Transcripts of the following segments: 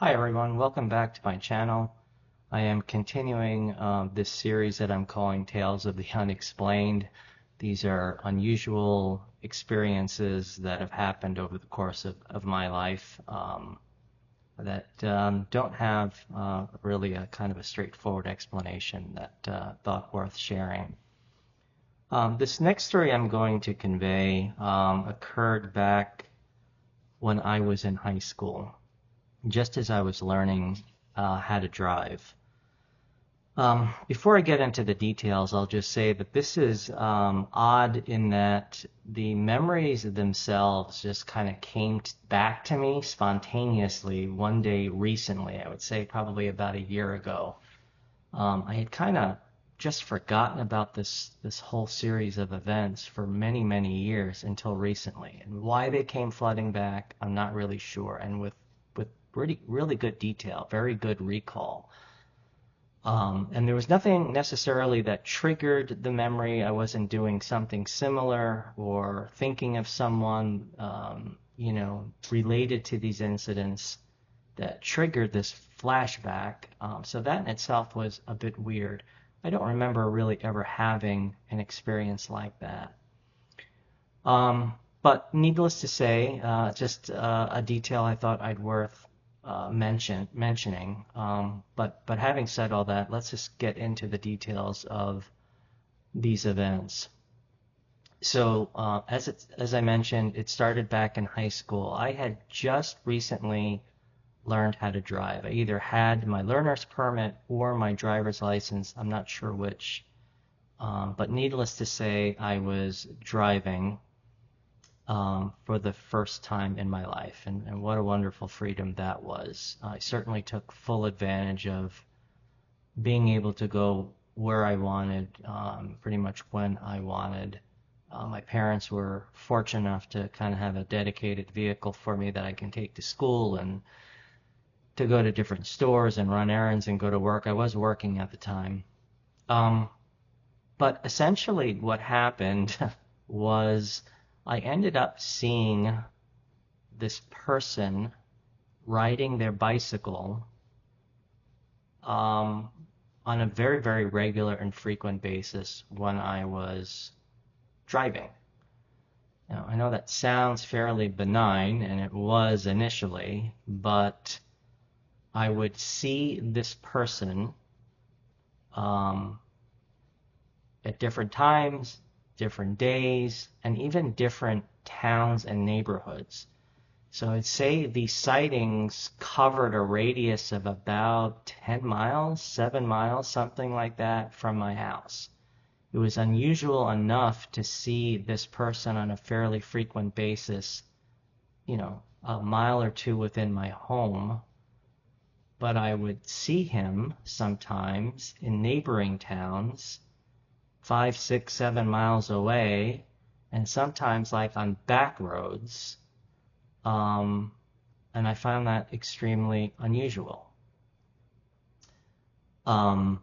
Hi everyone, welcome back to my channel. I am continuing this series that I'm calling Tales of the Unexplained. These are unusual experiences that have happened over the course of my life that don't have really a kind of a straightforward explanation that thought worth sharing. This next story I'm going to convey occurred back when I was in high school, just as I was learning how to drive. Before I get into the details, I'll just say that this is odd in that the memories themselves just kind of came back to me spontaneously one day recently. I would say probably about a year ago. I had kind of just forgotten about this whole series of events for many years until recently. And why they came flooding back, I'm not really sure. And with really good detail, very good recall. And there was nothing necessarily that triggered the memory. I wasn't doing something similar or thinking of someone, related to these incidents that triggered this flashback. So that in itself was a bit weird. I don't remember really ever having an experience like that. But needless to say, just a detail I thought I'd worth mentioning. But having said all that, let's just get into the details of these events. So as I mentioned, it started back in high school. I had just recently learned how to drive. I either had my learner's permit or my driver's license. I'm not sure which. But needless to say, I was driving for the first time in my life, and what a wonderful freedom that was. I certainly took full advantage of being able to go where I wanted, pretty much when I wanted. My parents were fortunate enough to kind of have a dedicated vehicle for me that I can take to school and to go to different stores and run errands and go to work. I was working at the time. But essentially what happened was I ended up seeing this person riding their bicycle on a very regular and frequent basis when I was driving. Now, I know that sounds fairly benign, and it was initially, but I would see this person at different times, different days, and even different towns and neighborhoods. So I'd say the sightings covered a radius of about 10 miles, 7 miles, something like that from my house. It was unusual enough to see this person on a fairly frequent basis, a mile or two within my home, but I would see him sometimes in neighboring towns 5, 6, 7 miles away, and sometimes like on back roads. And I found that extremely unusual. I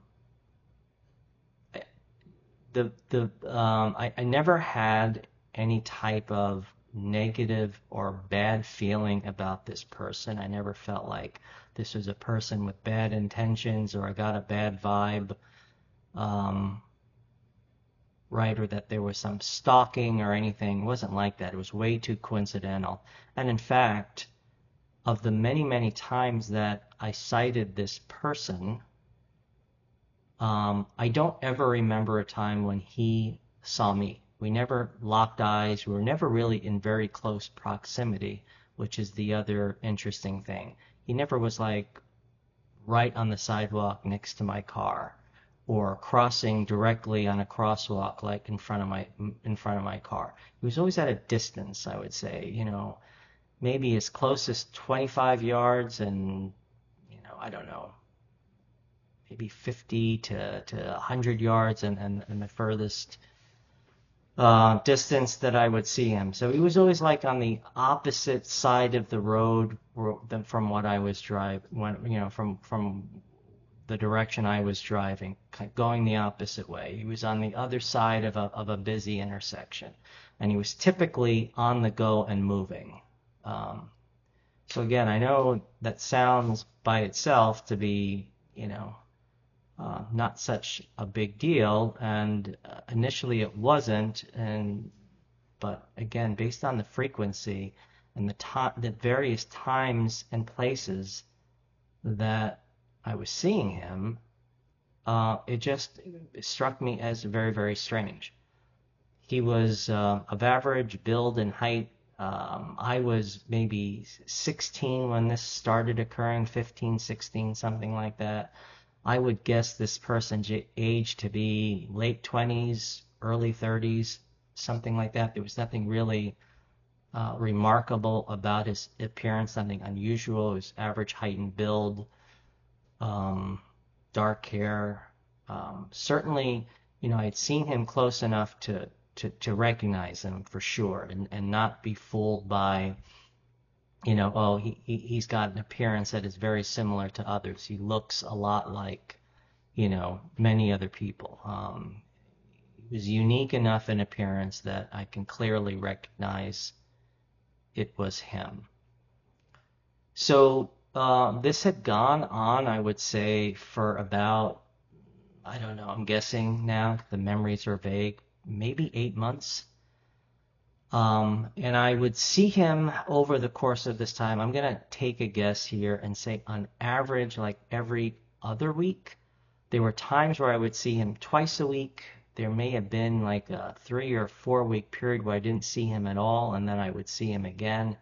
never had any type of negative or bad feeling about this person. I never felt like this was a person with bad intentions or I got a bad vibe. Right, or that there was some stalking or anything. It wasn't like that. It was way too coincidental. And in fact, of the many times that I cited this person, I don't ever remember a time when he saw me. We never locked eyes. We were never really in very close proximity, which is the other interesting thing. He never was like right on the sidewalk next to my car, or crossing directly on a crosswalk like in front of my car. He was always at a distance, I would say, maybe as close as 25 yards and, I don't know, maybe 50 to 100 yards and the furthest distance that I would see him. So he was always like on the opposite side of the road from what I was driving, from the direction I was driving, going the opposite way. He was on the other side of a busy intersection, and he was typically on the go and moving. So again, I know that sounds by itself to be, not such a big deal, and initially it wasn't, and but again, based on the frequency and the various times and places that I was seeing him, it struck me as very, very strange. He was of average build and height. I was maybe 16 when this started occurring, 15, 16, something like that. I would guess this person's age to be late 20s, early 30s, something like that. There was nothing really remarkable about his appearance, nothing unusual. His average height and build, um, dark hair. Certainly, I'd seen him close enough to recognize him for sure, and not be fooled by, oh, he's got an appearance that is very similar to others. He looks a lot like, many other people. He was unique enough in appearance that I can clearly recognize it was him. So this had gone on, I would say, for about, I don't know, I'm guessing now, the memories are vague, maybe 8 months. And I would see him over the course of this time. I'm going to take a guess here and say on average, like every other week. There were times where I would see him twice a week. There may have been like a 3 or 4 week period where I didn't see him at all, and then I would see him again.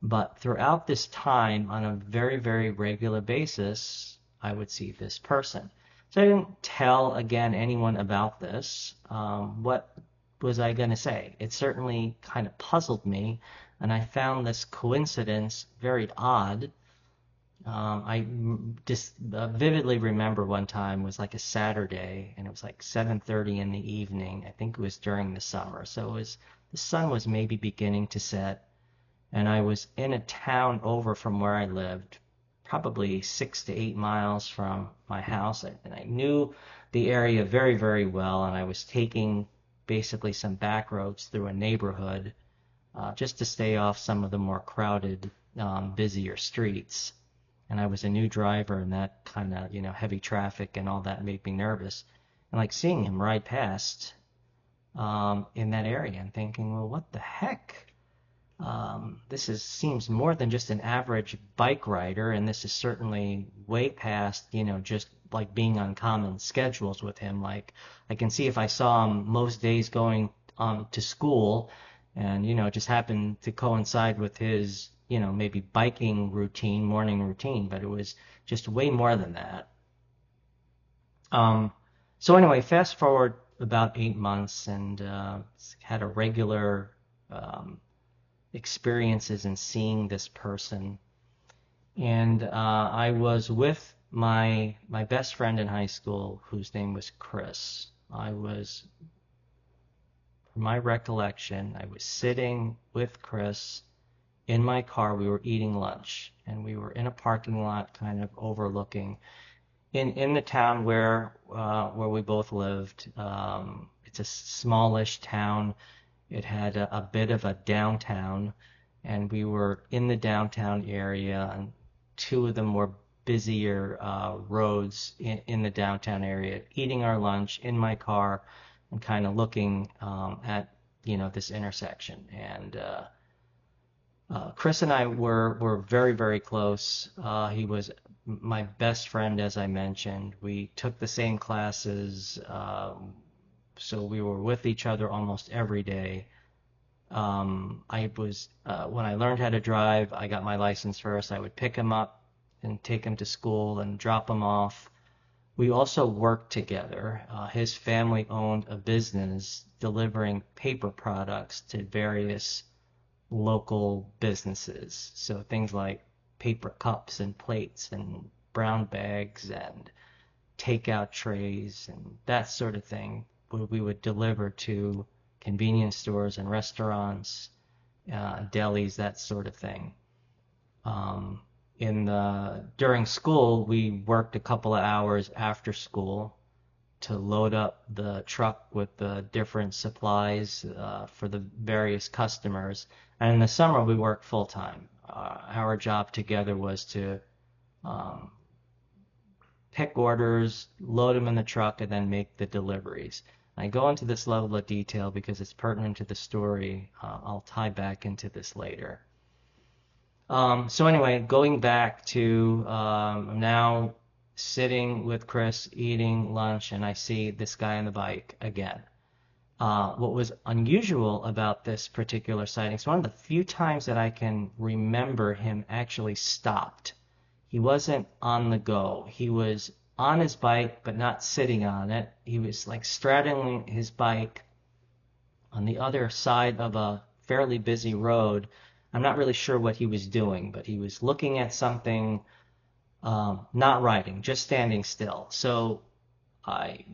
But throughout this time, on a very, very regular basis, I would see this person. So I didn't tell, again, anyone about this. What was I going to say? It certainly kind of puzzled me, and I found this coincidence very odd. I just vividly remember one time it was like a Saturday, and it was like 7:30 in the evening. I think it was during the summer, so the sun was maybe beginning to set, and I was in a town over from where I lived, probably 6 to 8 miles from my house, and I knew the area very, very well, and I was taking basically some back roads through a neighborhood just to stay off some of the more crowded, busier streets. And I was a new driver, and that kind of, heavy traffic and all that made me nervous. And like seeing him ride past in that area and thinking, well, what the heck? Seems more than just an average bike rider, and this is certainly way past, just like being on common schedules with him. Like I can see if I saw him most days going to school, and it just happened to coincide with his, maybe biking routine, morning routine, but it was just way more than that. So anyway, fast forward about 8 months, and had a regular experiences in seeing this person. And I was with my best friend in high school, whose name was Chris. From my recollection, I was sitting with Chris in my car. We were eating lunch, and we were in a parking lot, kind of overlooking in the town where we both lived. It's a smallish town. It had a bit of a downtown, and we were in the downtown area, and two of the more busier roads in the downtown area, eating our lunch in my car and kind of looking at this intersection. And Chris and I were very, very close. He was my best friend, as I mentioned. We took the same classes, so we were with each other almost every day. When I learned how to drive, I got my license first. I would pick him up and take him to school and drop him off. We also worked together. His family owned a business delivering paper products to various local businesses. So things like paper cups and plates and brown bags and takeout trays and that sort of thing we would deliver to convenience stores and restaurants, delis, that sort of thing. During school, we worked a couple of hours after school to load up the truck with the different supplies for the various customers. And in the summer, we worked full time. our job together was to um, pick orders, load them in the truck, and then make the deliveries. I go into this level of detail because it's pertinent to the story. I'll tie back into this later. So anyway, going back to now sitting with Chris eating lunch, and I see this guy on the bike again. What was unusual about this particular sighting, it's one of the few times that I can remember him actually stopped. He wasn't on the go. He was on his bike, but not sitting on it. He was like straddling his bike on the other side of a fairly busy road. I'm not really sure what he was doing, but he was looking at something, not riding, just standing still. So I,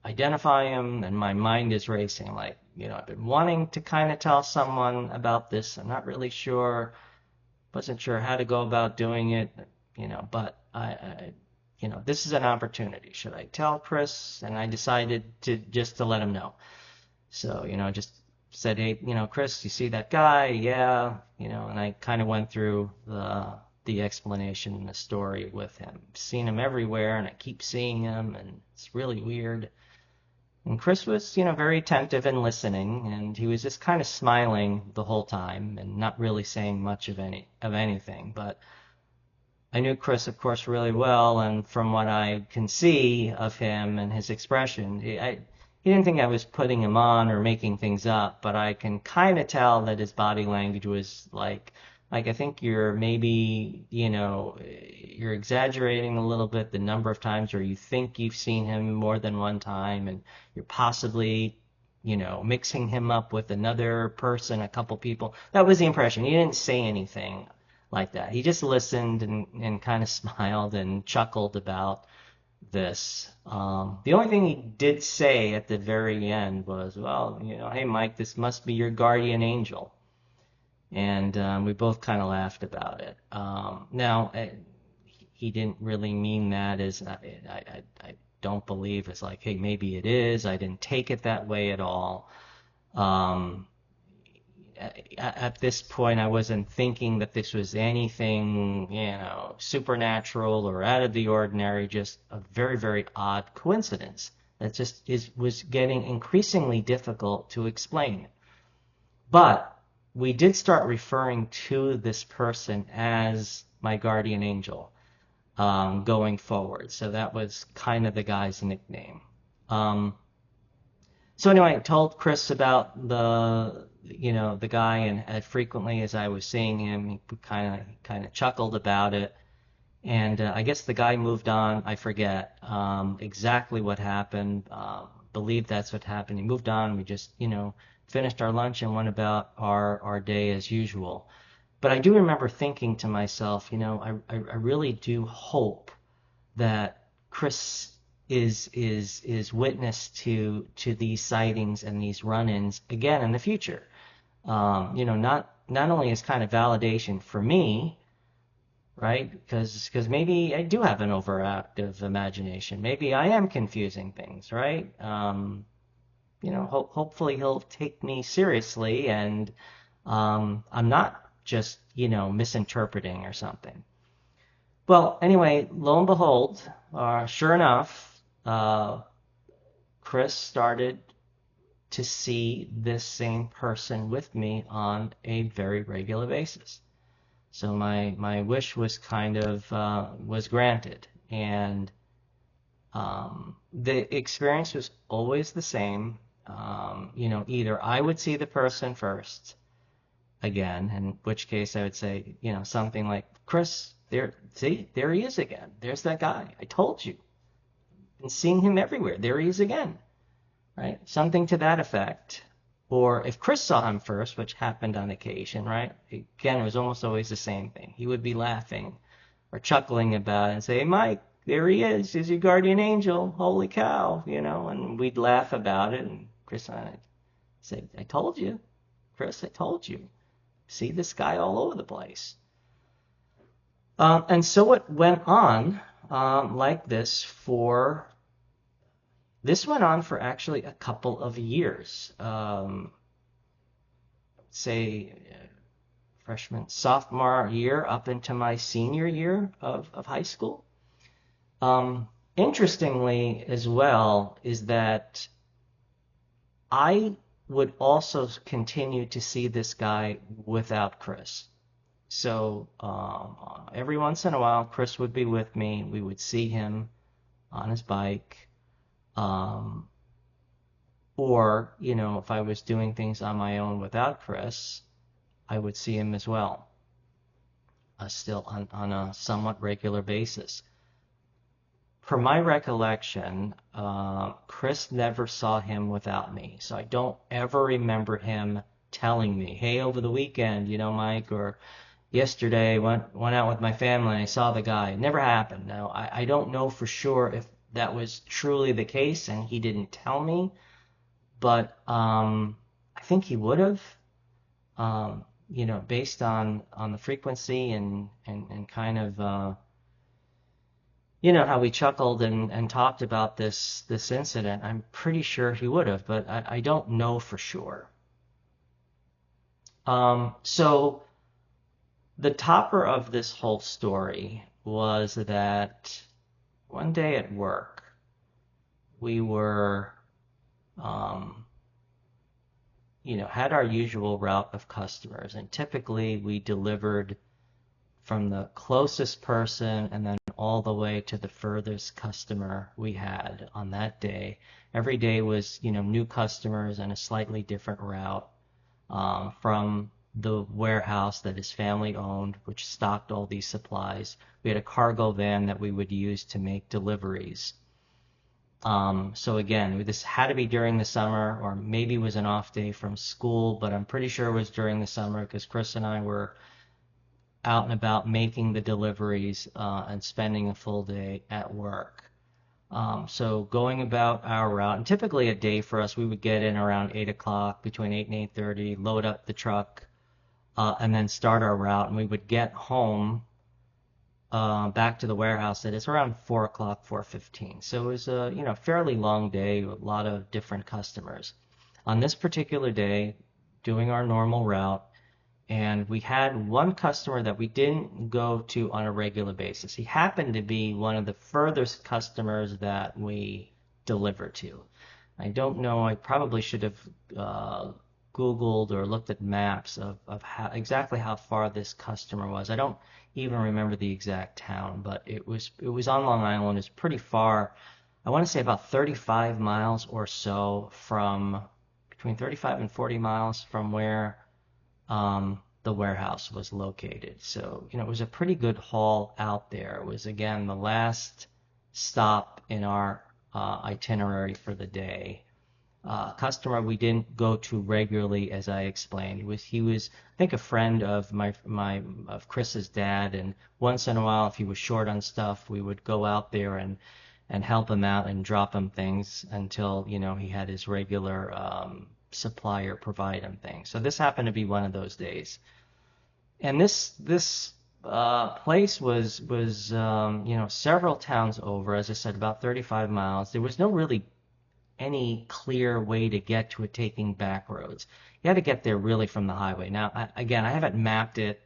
identify him, and my mind is racing. Like, I've been wanting to kind of tell someone about this. I'm not really sure, wasn't sure how to go about doing it, but this is an opportunity. Should I tell Chris? And I decided to let him know. So, just said, hey, Chris, you see that guy? Yeah, and I kind of went through the explanation and the story with him. Seen him everywhere, and I keep seeing him, and it's really weird. And Chris was, very attentive and listening, and he was just kind of smiling the whole time and not really saying much of anything. But I knew Chris, of course, really well, and from what I can see of him and his expression, he didn't think I was putting him on or making things up, but I can kind of tell that his body language was like I think you're maybe, you're exaggerating a little bit the number of times, or you think you've seen him more than one time, and you're possibly, mixing him up with another person, a couple people. That was the impression. He didn't say anything like that. He just listened and kind of smiled and chuckled about this. The only thing he did say at the very end was, well, hey, Mike, this must be your guardian angel. And we both kind of laughed about it. Now, he didn't really mean that as, I don't believe it's like, hey, maybe it is. I didn't take it that way at all. At this point, I wasn't thinking that this was anything, supernatural or out of the ordinary, just a very, very odd coincidence that just was getting increasingly difficult to explain. But we did start referring to this person as my guardian angel going forward. So that was kind of the guy's nickname. So anyway, I told Chris about the guy, and frequently as I was seeing him, he kind of chuckled about it. And I guess the guy moved on. I forget exactly what happened. Believe that's what happened. He moved on. We just, finished our lunch and went about our day as usual. But I do remember thinking to myself, I really do hope that Chris is witness to these sightings and these run-ins again in the future. Not only as kind of validation for me, right? Because maybe I do have an overactive imagination. Maybe I am confusing things, right? Hopefully he'll take me seriously, and I'm not just, misinterpreting or something. Well, anyway, lo and behold, sure enough, Chris started to see this same person with me on a very regular basis. So my wish was kind of was granted, and the experience was always the same. Either I would see the person first again, in which case I would say, something like, Chris, there he is again. There's that guy. I told you. Been seeing him everywhere. There he is again. Right? Something to that effect. Or if Chris saw him first, which happened on occasion, right? Again, it was almost always the same thing. He would be laughing or chuckling about it and say, hey, Mike, there he is. He's your guardian angel. Holy cow, and we'd laugh about it. And Chris and I said, I told you. Chris, I told you. See this guy all over the place. And so it went on like this went on for actually a couple of years. Say sophomore year up into my senior year of high school. Interestingly, as well, is that I would also continue to see this guy without Chris. So every once in a while, Chris would be with me. We would see him on his bike. Um, or, if I was doing things on my own without Chris, I would see him as well, still on a somewhat regular basis. From my recollection, Chris never saw him without me. So I don't ever remember him telling me, hey, over the weekend, Mike, or yesterday went out with my family and I saw the guy. It never happened. Now, I don't know for sure if that was truly the case and he didn't tell me, but I think he would have, based on the frequency and kind of how we chuckled and talked about this incident. I'm pretty sure he would have, but I don't know for sure. So the topper of this whole story was that one day at work, we were, had our usual route of customers, and typically we delivered from the closest person and then all the way to the furthest customer we had on that day. Every day was, new customers and a slightly different route from the warehouse that is family owned, which stocked all these supplies. We had a cargo van that we would use to make deliveries. So again, this had to be during the summer, or maybe it was an off day from school, but I'm pretty sure it was during the summer because Chris and I were out and about making the deliveries and spending a full day at work. So going about our route, and typically a day for us, we would get in around 8 o'clock, between 8 and 8:30, load up the truck, and then start our route. And we would get home back to the warehouse at it's around 4 o'clock, 4:15. So it was a fairly long day with a lot of different customers. On this particular day, doing our normal route, and we had one customer that we didn't go to on a regular basis. He happened to be one of the furthest customers that we deliver to. I don't know, I probably should have Googled or looked at maps of exactly how far this customer was. I don't even remember the exact town, but it was on Long Island. It's pretty far. I want to say about 35 miles or so from, between 35 and 40 miles from where the warehouse was located. So, it was a pretty good haul out there. It was, again, the last stop in our itinerary for the day. Customer we didn't go to regularly, as I explained. He was I think a friend of of Chris's dad, and once in a while, if he was short on stuff, we would go out there and help him out and drop him things until he had his regular supplier provide him things. So this happened to be one of those days. And this place was several towns over, as I said, about 35 miles. There was no really any clear way to get to it taking back roads. You had to get there really from the highway. Now, again, I haven't mapped it.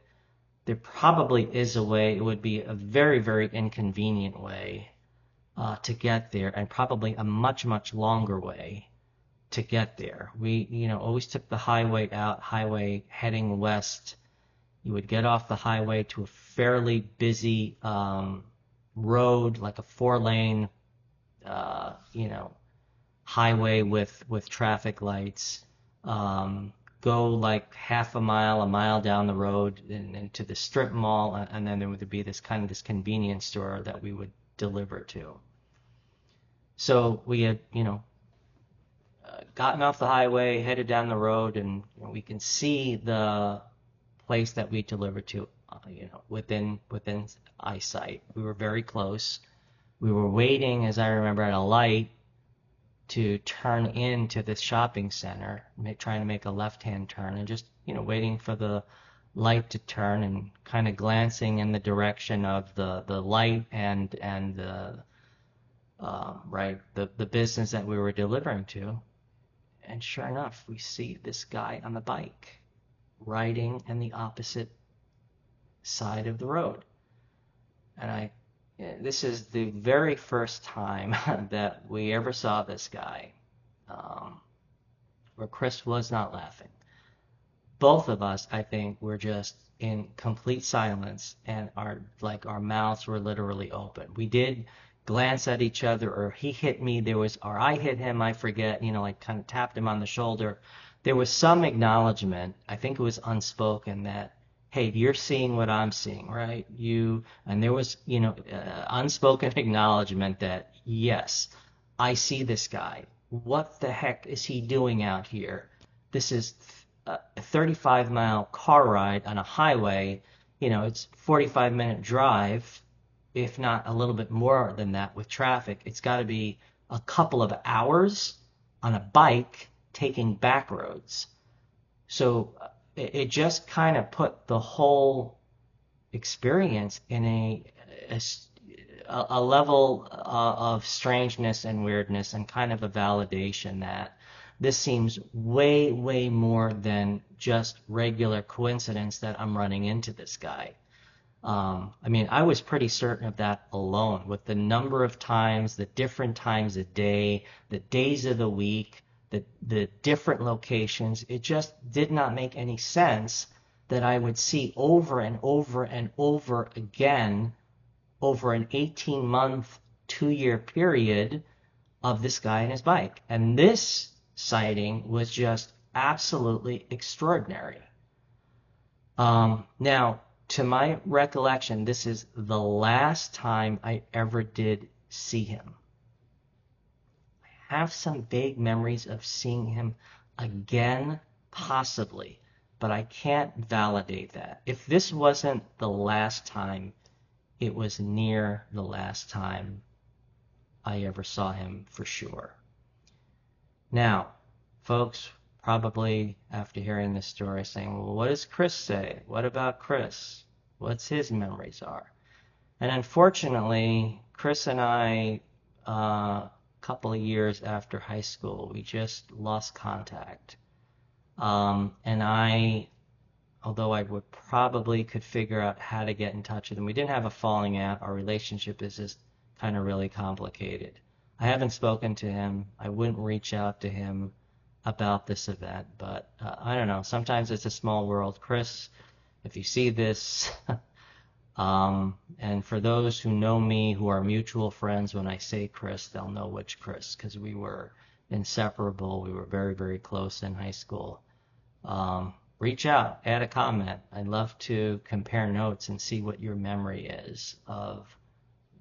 There probably is a way. It would be a very, very inconvenient way to get there, and probably a much, much longer way to get there. We, always took the highway heading west. You would get off the highway to a fairly busy road, like a 4-lane, highway with traffic lights. Go like half a mile down the road into the strip mall, and then there would be this convenience store that we would deliver to. So we had, gotten off the highway, headed down the road, and we can see the place that we delivered to, within eyesight. We were very close. We were waiting, as I remember, at a light to turn into this shopping center, trying to make a left-hand turn, and just waiting for the light to turn and kind of glancing in the direction of the light and the the business that we were delivering to. And sure enough, we see this guy on the bike riding in the opposite side of the road. And this is the very first time that we ever saw this guy, um, where Chris was not laughing. Both of us, I think, were just in complete silence, and our mouths were literally open. We did glance at each other, or he hit me, or I hit him, I forget, like kind of tapped him on the shoulder. There was some acknowledgement, I think it was unspoken, that, hey, you're seeing what I'm seeing, right? And there was, unspoken acknowledgement that, yes, I see this guy. What the heck is he doing out here? This is a 35-mile car ride on a highway. It's 45-minute drive, if not a little bit more than that with traffic. It's got to be a couple of hours on a bike taking back roads. So it just kind of put the whole experience in a level of strangeness and weirdness, and kind of a validation that this seems way, way more than just regular coincidence that I'm running into this guy. I was pretty certain of that alone, with the number of times, the different times a day, the days of the week, the different locations. It just did not make any sense that I would see over and over and over again over an 18-month, 2-year period of this guy and his bike. And this sighting was just absolutely extraordinary. Now, to my recollection, this is the last time I ever did see him. I have some vague memories of seeing him again, possibly, but I can't validate that. If this wasn't the last time, it was near the last time I ever saw him for sure. Now, folks, probably after hearing this story saying, well, what does Chris say? What about Chris? What's his memories are? And unfortunately, Chris and I, a couple of years after high school, we just lost contact. And although I would probably could figure out how to get in touch with him, we didn't have a falling out. Our relationship is just kind of really complicated. I haven't spoken to him. I wouldn't reach out to him about this event, but I don't know. Sometimes it's a small world. Chris, if you see this, and for those who know me, who are mutual friends, when I say Chris, they'll know which Chris, because we were inseparable. We were very, very close in high school. Reach out, add a comment. I'd love to compare notes and see what your memory is of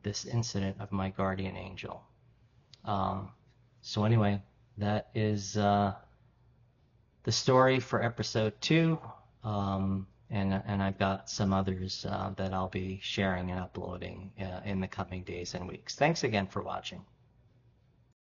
this incident of my guardian angel. So anyway, that is the story for episode 2, and I've got some others that I'll be sharing and uploading in the coming days and weeks. Thanks again for watching.